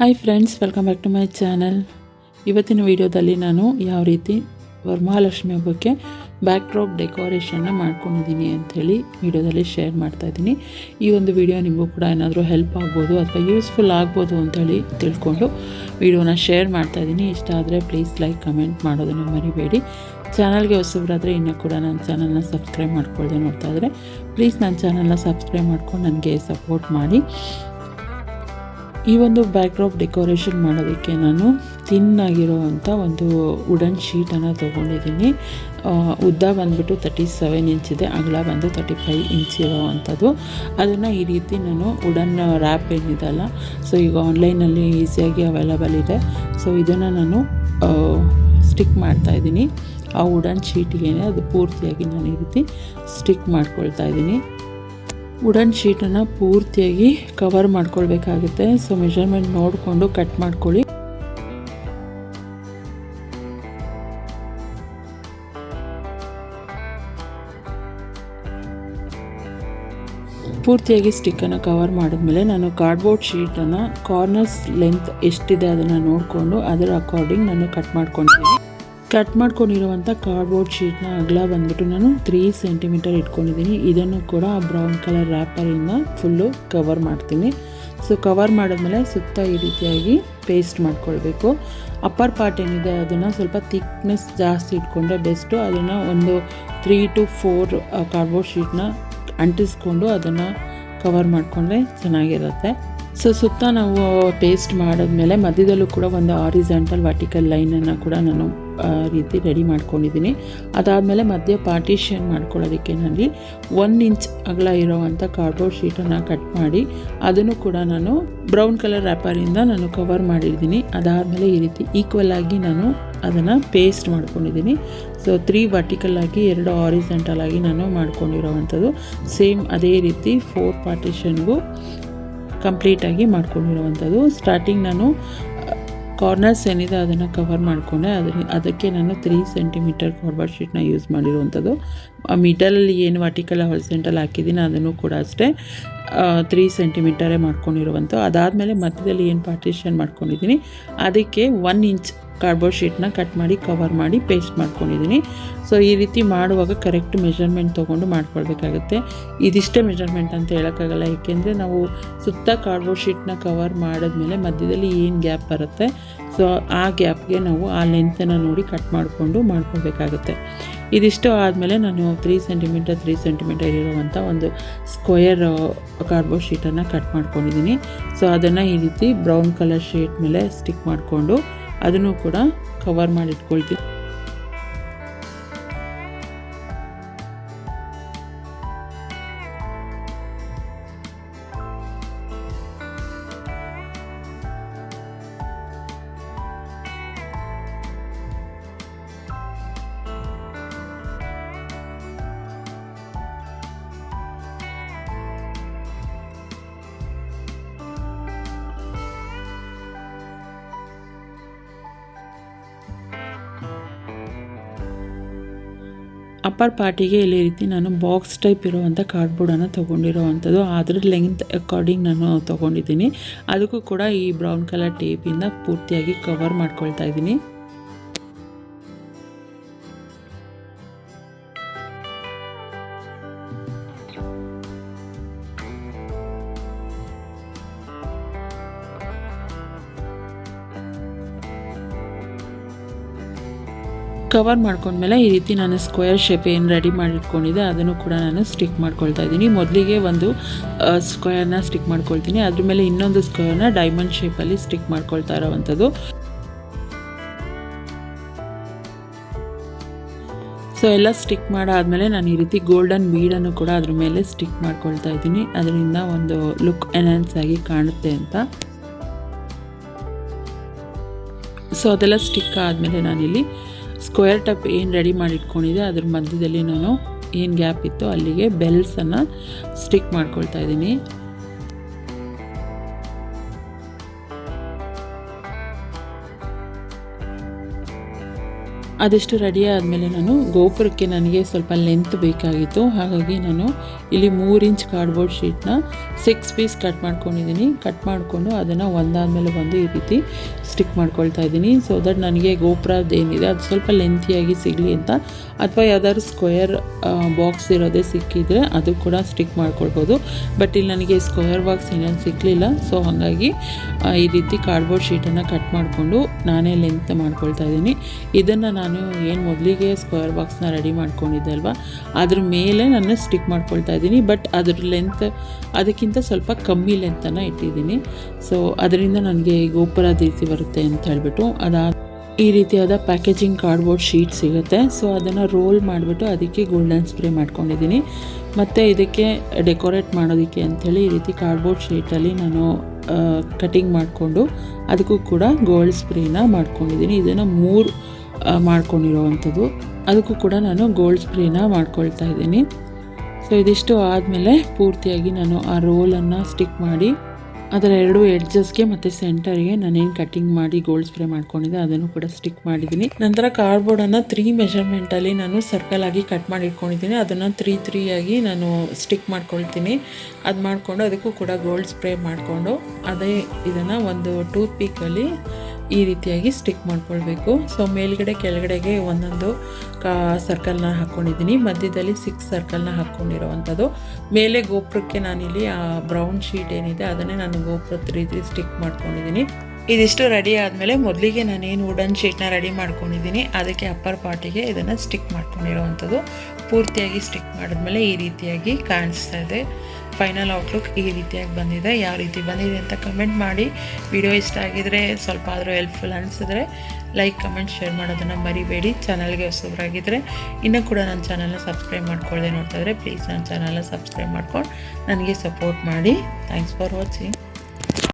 Hi friends, welcome back to my channel. ಇವತ್ತಿನ ವಿಡಿಯೋದಲ್ಲಿ ನಾನು ಯಾವ ರೀತಿ ವರಮಹಾಲಕ್ಷ್ಮಿ ಹಬ್ಬಕ್ಕೆ ಬ್ಯಾಕ್ ಡ್ರಾಪ್ ಡೆಕೋರೇಷನ್ನ ಮಾಡ್ಕೊಂಡಿದ್ದೀನಿ ಅಂಥೇಳಿ ವಿಡಿಯೋದಲ್ಲಿ ಶೇರ್ ಮಾಡ್ತಾಯಿದ್ದೀನಿ. ಈ ಒಂದು ವಿಡಿಯೋ ನಿಮಗೂ ಕೂಡ ಏನಾದರೂ ಹೆಲ್ಪ್ ಆಗ್ಬೋದು ಅಥವಾ ಯೂಸ್ಫುಲ್ ಆಗ್ಬೋದು ಅಂಥೇಳಿ ತಿಳ್ಕೊಂಡು ವಿಡಿಯೋನ ಶೇರ್ ಮಾಡ್ತಾಯಿದ್ದೀನಿ. ಇಷ್ಟ ಆದರೆ ಪ್ಲೀಸ್ ಲೈಕ್ ಕಮೆಂಟ್ ಮಾಡೋದನ್ನು ಮರಿಬೇಡಿ. ಚಾನಲ್ಗೆ ಹೊಸಬರಾದರೆ ಇನ್ನೂ ಕೂಡ ನನ್ನ ಚಾನಲ್ನ ಸಬ್ಸ್ಕ್ರೈಬ್ ಮಾಡ್ಕೊಳ್ದೆ ನೋಡ್ತಾ ಇದ್ದರೆ ಪ್ಲೀಸ್ ನನ್ನ ಚಾನಲ್ನ ಸಬ್ಸ್ಕ್ರೈಬ್ ಮಾಡ್ಕೊಂಡು ನನಗೆ ಸಪೋರ್ಟ್ ಮಾಡಿ. ಈ ಒಂದು ಬ್ಯಾಕ್ ಡ್ರಾಪ್ ಡೆಕೋರೇಷನ್ ಮಾಡೋದಕ್ಕೆ ನಾನು ತಿನ್ನಾಗಿರೋವಂಥ ಒಂದು ವುಡನ್ ಶೀಟನ್ನು ತೊಗೊಂಡಿದ್ದೀನಿ. ಉದ್ದ ಬಂದುಬಿಟ್ಟು 37 ಇಂಚ್ ಇದೆ, ಅಗಲ ಬಂದು 35 ಇಂಚ್ ಇರೋವಂಥದ್ದು. ಅದನ್ನು ಈ ರೀತಿ ನಾನು ವುಡನ್ ರ್ಯಾಪ್ ಏನಿದೆಲ್ಲ, ಸೊ ಈಗ ಆನ್ಲೈನಲ್ಲಿ ಈಸಿಯಾಗಿ ಅವೈಲಬಲ್ ಇದೆ. ಸೊ ಇದನ್ನು ನಾನು ಸ್ಟಿಕ್ ಮಾಡ್ತಾಯಿದ್ದೀನಿ. ಆ ವುಡನ್ ಶೀಟಿಗೆ ಅದು ಪೂರ್ತಿಯಾಗಿ ನಾನು ಈ ರೀತಿ ಸ್ಟಿಕ್ ಮಾಡ್ಕೊಳ್ತಾ ಇದ್ದೀನಿ. ವುಡನ್ ಶೀಟನ್ನು ಪೂರ್ತಿಯಾಗಿ ಕವರ್ ಮಾಡ್ಕೊಳ್ಬೇಕಾಗುತ್ತೆ. ಸೊ ಮೆಜರ್ಮೆಂಟ್ ನೋಡಿಕೊಂಡು ಕಟ್ ಮಾಡ್ಕೊಳ್ಳಿ. ಪೂರ್ತಿಯಾಗಿ ಸ್ಟಿಕ್ಕನ್ನು ಕವರ್ ಮಾಡಿದ್ಮೇಲೆ ನಾನು ಕಾರ್ಡ್ಬೋರ್ಡ್ ಶೀಟನ್ನು ಕಾರ್ನರ್ಸ್ ಲೆಂತ್ ಎಷ್ಟಿದೆ ಅದನ್ನು ನೋಡಿಕೊಂಡು ಅದರ ಅಕಾರ್ಡಿಂಗ್ ನಾನು ಕಟ್ ಮಾಡ್ಕೊತೀನಿ. ಕಟ್ ಮಾಡ್ಕೊಂಡಿರುವಂಥ ಕಾರ್ಡ್ಬೋರ್ಡ್ ಶೀಟ್ನ ಅಗಲ ಬಂದುಬಿಟ್ಟು ನಾನು 3 ಸೆಂಟಿಮೀಟರ್ ಇಟ್ಕೊಂಡಿದ್ದೀನಿ. ಇದನ್ನು ಕೂಡ ಬ್ರೌನ್ ಕಲರ್ ರ್ಯಾಪರಿಂದ ಫುಲ್ಲು ಕವರ್ ಮಾಡ್ತೀನಿ. ಸೊ ಕವರ್ ಮಾಡಿದ್ಮೇಲೆ ಸುತ್ತ ಈ ರೀತಿಯಾಗಿ ಪೇಸ್ಟ್ ಮಾಡ್ಕೊಳ್ಬೇಕು. ಅಪ್ಪರ್ ಪಾರ್ಟ್ ಏನಿದೆ ಅದನ್ನು ಸ್ವಲ್ಪ ಥಿಕ್ನೆಸ್ ಜಾಸ್ತಿ ಇಟ್ಕೊಂಡ್ರೆ ಬೆಸ್ಟು. ಅದನ್ನು ಒಂದು 3 to 4 ಕಾರ್ಡ್ಬೋರ್ಡ್ ಶೀಟ್ನ ಅಂಟಿಸ್ಕೊಂಡು ಅದನ್ನು ಕವರ್ ಮಾಡಿಕೊಂಡ್ರೆ ಚೆನ್ನಾಗಿರುತ್ತೆ. ಸೊ ಸುತ್ತ ನಾವು ಪೇಸ್ಟ್ ಮಾಡಿದ್ಮೇಲೆ ಮಧ್ಯದಲ್ಲೂ ಕೂಡ ಒಂದು ಹಾರಿಜಾಂಟಲ್ ವರ್ಟಿಕಲ್ ಲೈನನ್ನು ಕೂಡ ನಾನು ರೀತಿ ರೆಡಿ ಮಾಡ್ಕೊಂಡಿದ್ದೀನಿ. ಅದಾದಮೇಲೆ ಮಧ್ಯ ಪಾರ್ಟಿಷನ್ ಮಾಡ್ಕೊಳ್ಳೋದಕ್ಕೆ ನನಗೆ 1 ಇಂಚ್ ಅಗಲ ಇರೋವಂಥ ಕಾರ್ಡ್ಬೋರ್ಡ್ ಶೀಟನ್ನು ಕಟ್ ಮಾಡಿ ಅದನ್ನು ಕೂಡ ನಾನು ಬ್ರೌನ್ ಕಲರ್ ರ್ಯಾಪರಿಂದ ನಾನು ಕವರ್ ಮಾಡಿದ್ದೀನಿ. ಅದಾದಮೇಲೆ ಈ ರೀತಿ ಈಕ್ವಲ್ ಆಗಿ ನಾನು ಅದನ್ನು ಪೇಸ್ಟ್ ಮಾಡ್ಕೊಂಡಿದ್ದೀನಿ. ಸೊ 3 ವರ್ಟಿಕಲ್ ಆಗಿ 2 ಹಾರಿಜಾಂಟಲ್ ಆಗಿ ನಾನು ಮಾಡ್ಕೊಂಡಿರೋವಂಥದ್ದು. ಸೇಮ್ ಅದೇ ರೀತಿ 4 ಪಾರ್ಟಿಷನ್ಗೂ ಕಂಪ್ಲೀಟಾಗಿ ಮಾಡ್ಕೊಂಡಿರುವಂಥದ್ದು. ಸ್ಟಾರ್ಟಿಂಗ್ ನಾನು ಕಾರ್ನರ್ಸ್ ಏನಿದೆ ಅದನ್ನು ಕವರ್ ಮಾಡಿಕೊಂಡೆ. ಅದಕ್ಕೆ ನಾನು 3 ಸೆಂಟಿಮೀಟರ್ ಕಾರ್ಡ್ಬೋರ್ಡ್ ಶೀಟ್ನ ಯೂಸ್ ಮಾಡಿರುವಂಥದ್ದು. ಮಿಡಲಲ್ಲಿ ಏನು ವರ್ಟಿಕಲ್ ಹಾರಿಜಾಂಟಲ್ ಹಾಕಿದ್ದೀನಿ ಅದನ್ನು ಕೂಡ ಅಷ್ಟೇ 3 ಸೆಂಟಿಮೀಟರೇ ಮಾಡ್ಕೊಂಡಿರುವಂಥ. ಅದಾದಮೇಲೆ ಮಧ್ಯದಲ್ಲಿ ಏನು ಪಾರ್ಟಿಷನ್ ಮಾಡ್ಕೊಂಡಿದ್ದೀನಿ ಅದಕ್ಕೆ 1 ಇಂಚ್ ಕಾರ್ಡ್ಬೋರ್ಡ್ ಶೀಟ್ನ ಕಟ್ ಮಾಡಿ ಕವರ್ ಮಾಡಿ ಪೇಸ್ಟ್ ಮಾಡ್ಕೊಂಡಿದ್ದೀನಿ. ಸೊ ಈ ರೀತಿ ಮಾಡುವಾಗ ಕರೆಕ್ಟ್ ಮೆಜರ್ಮೆಂಟ್ ತೊಗೊಂಡು ಮಾಡ್ಕೊಳ್ಬೇಕಾಗುತ್ತೆ. ಇದಿಷ್ಟೇ ಮೆಜರ್ಮೆಂಟ್ ಅಂತ ಹೇಳೋಕ್ಕಾಗಲ್ಲ, ಏಕೆಂದರೆ ನಾವು ಸುತ್ತ ಕಾರ್ಡ್ಬೋರ್ಡ್ ಶೀಟ್ನ ಕವರ್ ಮಾಡಿದ್ಮೇಲೆ ಮಧ್ಯದಲ್ಲಿ ಏನು ಗ್ಯಾಪ್ ಬರುತ್ತೆ ಸೊ ಆ ಗ್ಯಾಪ್ಗೆ ನಾವು ಆ ಲೆಂತನ್ನು ನೋಡಿ ಕಟ್ ಮಾಡಿಕೊಂಡು ಮಾಡ್ಕೊಳ್ಬೇಕಾಗುತ್ತೆ. ಇದಿಷ್ಟು ಆದಮೇಲೆ ನಾನು 3 ಸೆಂಟಿಮೀಟರ್ ಇರುವಂಥ ಒಂದು ಸ್ಕ್ವೇರ್ ಕಾರ್ಡ್ಬೋರ್ಡ್ ಶೀಟನ್ನು ಕಟ್ ಮಾಡ್ಕೊಂಡಿದ್ದೀನಿ. ಸೊ ಅದನ್ನು ಈ ರೀತಿ ಬ್ರೌನ್ ಕಲರ್ ಶೀಟ್ ಮೇಲೆ ಸ್ಟಿಕ್ ಮಾಡಿಕೊಂಡು ಅದನ್ನು ಕೂಡ ಕವರ್ ಮಾಡಿ ಇಟ್ಕೊಳ್ತೀನಿ. ಅಪ್ಪರ್ ಪಾರ್ಟಿಗೆ ಇಲ್ಲಿ ರೀತಿ ನಾನು ಬಾಕ್ಸ್ ಟೈಪ್ ಇರುವಂಥ ಕಾರ್ಡ್ಬೋರ್ಡನ್ನು ತೊಗೊಂಡಿರೋವಂಥದ್ದು. ಅದರ ಲೆಂತ್ ಅಕಾರ್ಡಿಂಗ್ ನಾನು ತೊಗೊಂಡಿದ್ದೀನಿ. ಅದಕ್ಕೂ ಕೂಡ ಈ ಬ್ರೌನ್ ಕಲರ್ ಟೇಪಿಂದ ಪೂರ್ತಿಯಾಗಿ ಕವರ್ ಮಾಡ್ಕೊಳ್ತಾ ಇದ್ದೀನಿ. ಕವರ್ ಮಾಡ್ಕೊಂಡ್ಮೇಲೆ ಈ ರೀತಿ ನಾನು ಸ್ಕ್ವೇರ್ ಶೇಪ್ ಏನು ರೆಡಿ ಮಾಡಿಟ್ಕೊಂಡಿದ್ದೆ ಅದನ್ನು ಕೂಡ ನಾನು ಸ್ಟಿಕ್ ಮಾಡ್ಕೊಳ್ತಾ ಇದ್ದೀನಿ. ಮೊದಲಿಗೆ ಒಂದು ಸ್ಕ್ವೇರ್ನ ಸ್ಟಿಕ್ ಮಾಡ್ಕೊಳ್ತೀನಿ, ಅದ್ರ ಮೇಲೆ ಇನ್ನೊಂದು ಸ್ಕ್ವೇರ್ನ ಡೈಮಂಡ್ ಶೇಪಲ್ಲಿ ಸ್ಟಿಕ್ ಮಾಡ್ಕೊಳ್ತಾ ಇರೋವಂಥದ್ದು. ಸೊ ಎಲ್ಲ ಸ್ಟಿಕ್ ಮಾಡಾದಮೇಲೆ ನಾನು ಈ ರೀತಿ ಗೋಲ್ಡನ್ ಬೀಡನ್ನು ಕೂಡ ಅದ್ರ ಮೇಲೆ ಸ್ಟಿಕ್ ಮಾಡ್ಕೊಳ್ತಾ ಇದ್ದೀನಿ. ಅದರಿಂದ ಒಂದು ಲುಕ್ ಎನ್ಹಾನ್ಸ್ ಆಗಿ ಕಾಣುತ್ತೆ ಅಂತ. ಸೊ ಅದೆಲ್ಲ ಸ್ಟಿಕ್ ಆದಮೇಲೆ ನಾನಿಲ್ಲಿ ಸ್ಕ್ವೇರ್ ಟೈಪ್ ಏನು ರೆಡಿ ಮಾಡಿ ಇಟ್ಕೊಂಡಿದ್ದೆ ಅದ್ರ ಮಧ್ಯದಲ್ಲಿ ನಾನು ಏನು ಗ್ಯಾಪ್ ಇತ್ತು ಅಲ್ಲಿಗೆ ಬೆಲ್ಸನ್ನು ಸ್ಟಿಕ್ ಮಾಡ್ಕೊಳ್ತಾ ಇದ್ದೀನಿ. ಅದೆಷ್ಟು ರೆಡಿ ಆದಮೇಲೆ ನಾನು ಗೋಪುರಕ್ಕೆ ನನಗೆ ಸ್ವಲ್ಪ ಲೆಂತ್ ಬೇಕಾಗಿತ್ತು. ಹಾಗಾಗಿ ನಾನು ಇಲ್ಲಿ 3 ಇಂಚ್ ಕಾರ್ಡ್ಬೋರ್ಡ್ ಶೀಟ್ನ 6 ಪೀಸ್ ಕಟ್ ಮಾಡ್ಕೊಂಡಿದ್ದೀನಿ. ಕಟ್ ಮಾಡಿಕೊಂಡು ಅದನ್ನು ಒಂದಾದಮೇಲೆ ಒಂದು ಈ ರೀತಿ ಸ್ಟಿಕ್ ಮಾಡ್ಕೊಳ್ತಾ ಇದ್ದೀನಿ. ಸೊ ದಟ್ ನನಗೆ ಗೋಪುರದ್ದೇನಿದೆ ಅದು ಸ್ವಲ್ಪ ಲೆಂತಿಯಾಗಿ ಸಿಗಲಿ ಅಂತ. ಅಥವಾ ಯಾವ್ದಾದ್ರು ಸ್ಕ್ವೇರ್ ಬಾಕ್ಸ್ ಇರೋದೇ ಸಿಕ್ಕಿದರೆ ಅದು ಕೂಡ ಸ್ಟಿಕ್ ಮಾಡ್ಕೊಳ್ಬೋದು. ಬಟ್ ಇಲ್ಲಿ ನನಗೆ ಸ್ಕ್ವೇರ್ ಬಾಕ್ಸ್ ಇನ್ನೊಂದು ಸಿಕ್ಕಲಿಲ್ಲ. ಸೊ ಹಾಗಾಗಿ ಈ ರೀತಿ ಕಾರ್ಡ್ಬೋರ್ಡ್ ಶೀಟನ್ನು ಕಟ್ ಮಾಡಿಕೊಂಡು ನಾನೇ ಲೆಂತ್ ಮಾಡ್ಕೊಳ್ತಾ ಇದ್ದೀನಿ. ಇದನ್ನು ನಾನು ಏನು ಮೊದಲಿಗೆ ಸ್ಕ್ವೇರ್ ಬಾಕ್ಸ್ನ ರೆಡಿ ಮಾಡ್ಕೊಂಡಿದ್ದೆ ಅಲ್ವಾ, ಅದ್ರ ಮೇಲೆ ನಾನು ಸ್ಟಿಕ್ ಮಾಡ್ಕೊಳ್ತಾ ಇದ್ದೀನಿ. ಬಟ್ ಅದ್ರ ಲೆಂತ್ ಅದಕ್ಕಿಂತ ಸ್ವಲ್ಪ ಕಮ್ಮಿ ಲೆಂತನ್ನು ಇಟ್ಟಿದ್ದೀನಿ. ಸೊ ಅದರಿಂದ ನನಗೆ ಗೋಪುರದ ರೀತಿ ಬರುತ್ತೆ ಅಂತ ಹೇಳ್ಬಿಟ್ಟು ಈ ರೀತಿಯಾದ ಪ್ಯಾಕೇಜಿಂಗ್ ಕಾರ್ಡ್ಬೋರ್ಡ್ ಶೀಟ್ ಸಿಗುತ್ತೆ. ಸೊ ಅದನ್ನು ರೋಲ್ ಮಾಡಿಬಿಟ್ಟು ಅದಕ್ಕೆ ಗೋಲ್ಡನ್ ಸ್ಪ್ರೇ ಮಾಡ್ಕೊಂಡಿದ್ದೀನಿ. ಮತ್ತು ಇದಕ್ಕೆ ಡೆಕೋರೇಟ್ ಮಾಡೋದಕ್ಕೆ ಅಂಥೇಳಿ ಈ ರೀತಿ ಕಾರ್ಡ್ಬೋರ್ಡ್ ಶೀಟಲ್ಲಿ ನಾನು ಕಟಿಂಗ್ ಮಾಡಿಕೊಂಡು ಅದಕ್ಕೂ ಕೂಡ ಗೋಲ್ಡ್ ಸ್ಪ್ರೇನ ಮಾಡ್ಕೊಂಡಿದ್ದೀನಿ. ಇದನ್ನು 3 ಮಾಡ್ಕೊಂಡಿರೋವಂಥದ್ದು. ಅದಕ್ಕೂ ಕೂಡ ನಾನು ಗೋಲ್ಡ್ ಸ್ಪ್ರೇನ ಮಾಡ್ಕೊಳ್ತಾ ಇದ್ದೀನಿ. ಸೊ ಇದಿಷ್ಟು ಆದಮೇಲೆ ಪೂರ್ತಿಯಾಗಿ ನಾನು ಆ ರೋಲನ್ನು ಸ್ಟಿಕ್ ಮಾಡಿ ಅದರ 2 ಎಡ್ಜಸ್ಗೆ ಮತ್ತು ಸೆಂಟರ್ಗೆ ನಾನೇನು ಕಟ್ಟಿಂಗ್ ಮಾಡಿ ಗೋಲ್ಡ್ ಸ್ಪ್ರೇ ಮಾಡ್ಕೊಂಡಿದ್ದೆ ಅದನ್ನು ಕೂಡ ಸ್ಟಿಕ್ ಮಾಡಿದ್ದೀನಿ. ನಂತರ ಕಾರ್ಡ್ಬೋರ್ಡನ್ನು 3 ಮೆಷರ್ಮೆಂಟಲ್ಲಿ ನಾನು ಸರ್ಕಲ್ ಆಗಿ ಕಟ್ ಮಾಡಿ ಇಟ್ಕೊಂಡಿದ್ದೀನಿ. ಅದನ್ನು 3 ಆಗಿ ನಾನು ಸ್ಟಿಕ್ ಮಾಡ್ಕೊಳ್ತೀನಿ. ಅದು ಮಾಡಿಕೊಂಡು ಅದಕ್ಕೂ ಕೂಡ ಗೋಲ್ಡ್ ಸ್ಪ್ರೇ ಮಾಡಿಕೊಂಡು ಅದೇ ಇದನ್ನು ಒಂದು ಟೂತ್ ಪೀಕಲ್ಲಿ ಈ ರೀತಿಯಾಗಿ ಸ್ಟಿಕ್ ಮಾಡ್ಕೊಳ್ಬೇಕು. ಸೊ ಮೇಲ್ಗಡೆ ಕೆಳಗಡೆಗೆ ಒಂದೊಂದು ಸರ್ಕಲ್ನ ಹಾಕ್ಕೊಂಡಿದ್ದೀನಿ. ಮಧ್ಯದಲ್ಲಿ 6 ಸರ್ಕಲ್ನ ಹಾಕ್ಕೊಂಡಿರೋವಂಥದ್ದು. ಮೇಲೆ ಗೋಪುರಕ್ಕೆ ನಾನಿಲ್ಲಿ ಆ ಬ್ರೌನ್ ಶೀಟ್ ಏನಿದೆ ಅದನ್ನೇ ನಾನು ಗೋಪುರದ ರೀತಿ ಸ್ಟಿಕ್ ಮಾಡ್ಕೊಂಡಿದ್ದೀನಿ. ಇದಿಷ್ಟು ರೆಡಿ ಆದಮೇಲೆ ಮೊದಲಿಗೆ ನಾನೇನು ವುಡನ್ ಶೀಟ್ನ ರೆಡಿ ಮಾಡ್ಕೊಂಡಿದ್ದೀನಿ ಅದಕ್ಕೆ ಅಪ್ಪರ್ ಪಾರ್ಟಿಗೆ ಇದನ್ನು ಸ್ಟಿಕ್ ಮಾಡ್ಕೊಂಡಿರೋವಂಥದ್ದು. ಪೂರ್ತಿಯಾಗಿ ಸ್ಟಿಕ್ ಮಾಡಿದ್ಮೇಲೆ ಈ ರೀತಿಯಾಗಿ ಕಾಣಿಸ್ತಾ ಇದೆ. ಫೈನಲ್ ಔಟ್ಲುಕ್ ಈ ರೀತಿಯಾಗಿ ಬಂದಿದೆ. ಯಾವ ರೀತಿ ಬಂದಿದೆ ಅಂತ ಕಮೆಂಟ್ ಮಾಡಿ. ವಿಡಿಯೋ ಇಷ್ಟ ಆಗಿದರೆ ಸ್ವಲ್ಪ ಆದರೂ ಹೆಲ್ಪ್ಫುಲ್ ಅನಿಸಿದ್ರೆ ಲೈಕ್, ಕಮೆಂಟ್, ಶೇರ್ ಮಾಡೋದನ್ನು ಮರಿಬೇಡಿ. ಚಾನಲ್ಗೆ ಹೊಸಬರಾಗಿದ್ದರೆ ಇನ್ನೂ ಕೂಡ ನನ್ನ ಚಾನಲ್ನ ಸಬ್ಸ್ಕ್ರೈಬ್ ಮಾಡ್ಕೊಳ್ಳದೆ ನೋಡ್ತಾ ಇದ್ದರೆ ಪ್ಲೀಸ್ ನನ್ನ ಚಾನಲ್ನ ಸಬ್ಸ್ಕ್ರೈಬ್ ಮಾಡ್ಕೊಂಡು ನನಗೆ ಸಪೋರ್ಟ್ ಮಾಡಿ. Thanks for watching.